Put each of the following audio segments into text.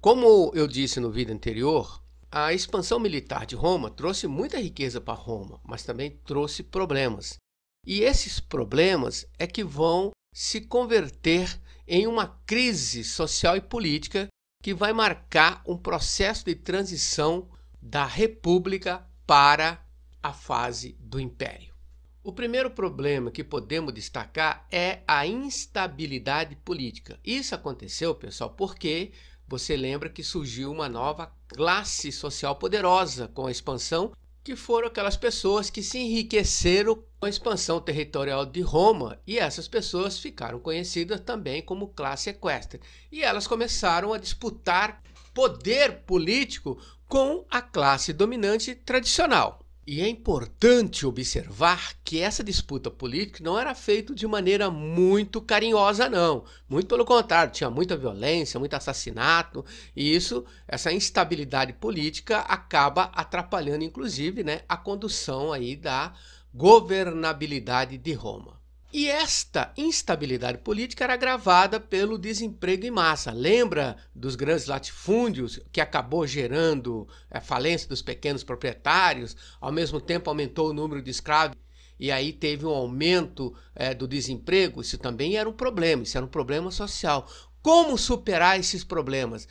Como eu disse no vídeo anterior, a expansão militar de Roma trouxe muita riqueza para Roma, mas também trouxe problemas. E esses problemas é que vão se converter em uma crise social e política que vai marcar um processo de transição da República para a fase do Império. O primeiro problema que podemos destacar é a instabilidade política. Isso aconteceu, pessoal, porque você lembra que surgiu uma nova classe social poderosa com a expansão, que foram aquelas pessoas que se enriqueceram com a expansão territorial de Roma, e essas pessoas ficaram conhecidas também como classe equestre. E elas começaram a disputar poder político com a classe dominante tradicional. E é importante observar que essa disputa política não era feita de maneira muito carinhosa, não. Muito pelo contrário, tinha muita violência, muito assassinato, e essa instabilidade política acaba atrapalhando, inclusive, a condução aí da governabilidade de Roma. E esta instabilidade política era agravada pelo desemprego em massa. Lembra dos grandes latifúndios que acabou gerando a falência dos pequenos proprietários? Ao mesmo tempo aumentou o número de escravos e aí teve um aumento do desemprego. Isso também era um problema, isso era um problema social. Como superar esses problemas?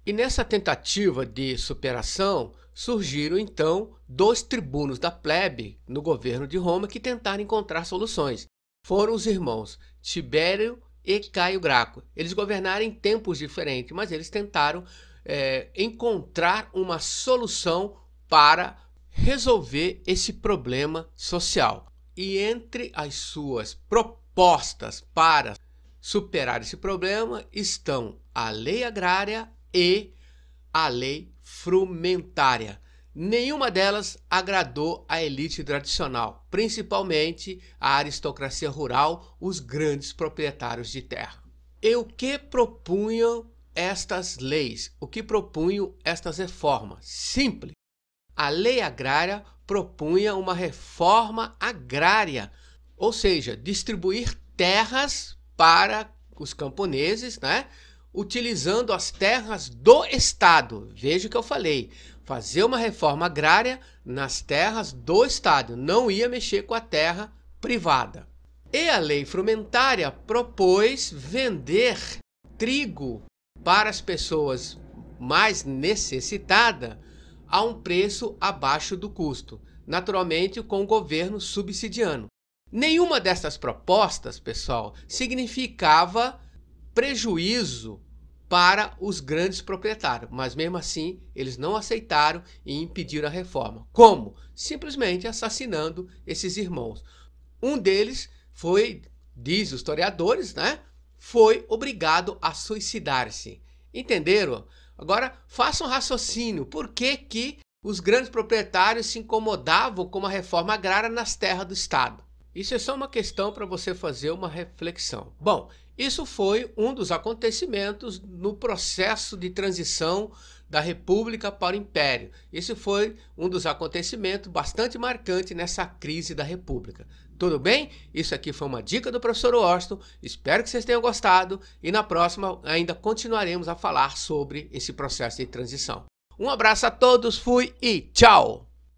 E nessa tentativa de superação surgiram então 2 tribunos da plebe no governo de Roma que tentaram encontrar soluções. Foram os irmãos Tibério e Caio Graco. Eles governaram em tempos diferentes, mas eles tentaram encontrar uma solução para resolver esse problema social. E entre as suas propostas para superar esse problema estão a lei agrária e a lei frumentária. Nenhuma delas agradou a elite tradicional, principalmente a aristocracia rural, os grandes proprietários de terra. E o que propunham estas leis? O que propunham estas reformas? Simples. A lei agrária propunha uma reforma agrária, ou seja, distribuir terras para os camponeses, utilizando as terras do Estado. Veja o que eu falei. Fazer uma reforma agrária nas terras do Estado. Não ia mexer com a terra privada. E a lei frumentária propôs vender trigo para as pessoas mais necessitadas a um preço abaixo do custo. Naturalmente, com o governo subsidiando. Nenhuma dessas propostas, pessoal, significava prejuízo para os grandes proprietários, mas mesmo assim eles não aceitaram e impediram a reforma. Como? Simplesmente assassinando esses irmãos. Um deles foi, diz os historiadores, foi obrigado a suicidar-se. Entenderam? Agora façam um raciocínio. Por que os grandes proprietários se incomodavam com uma reforma agrária nas terras do Estado? Isso é só uma questão para você fazer uma reflexão. Bom, isso foi um dos acontecimentos no processo de transição da República para o Império. Isso foi um dos acontecimentos bastante marcantes nessa crise da República. Tudo bem? Isso aqui foi uma dica do professor Washington. Espero que vocês tenham gostado e na próxima ainda continuaremos a falar sobre esse processo de transição. Um abraço a todos, fui e tchau!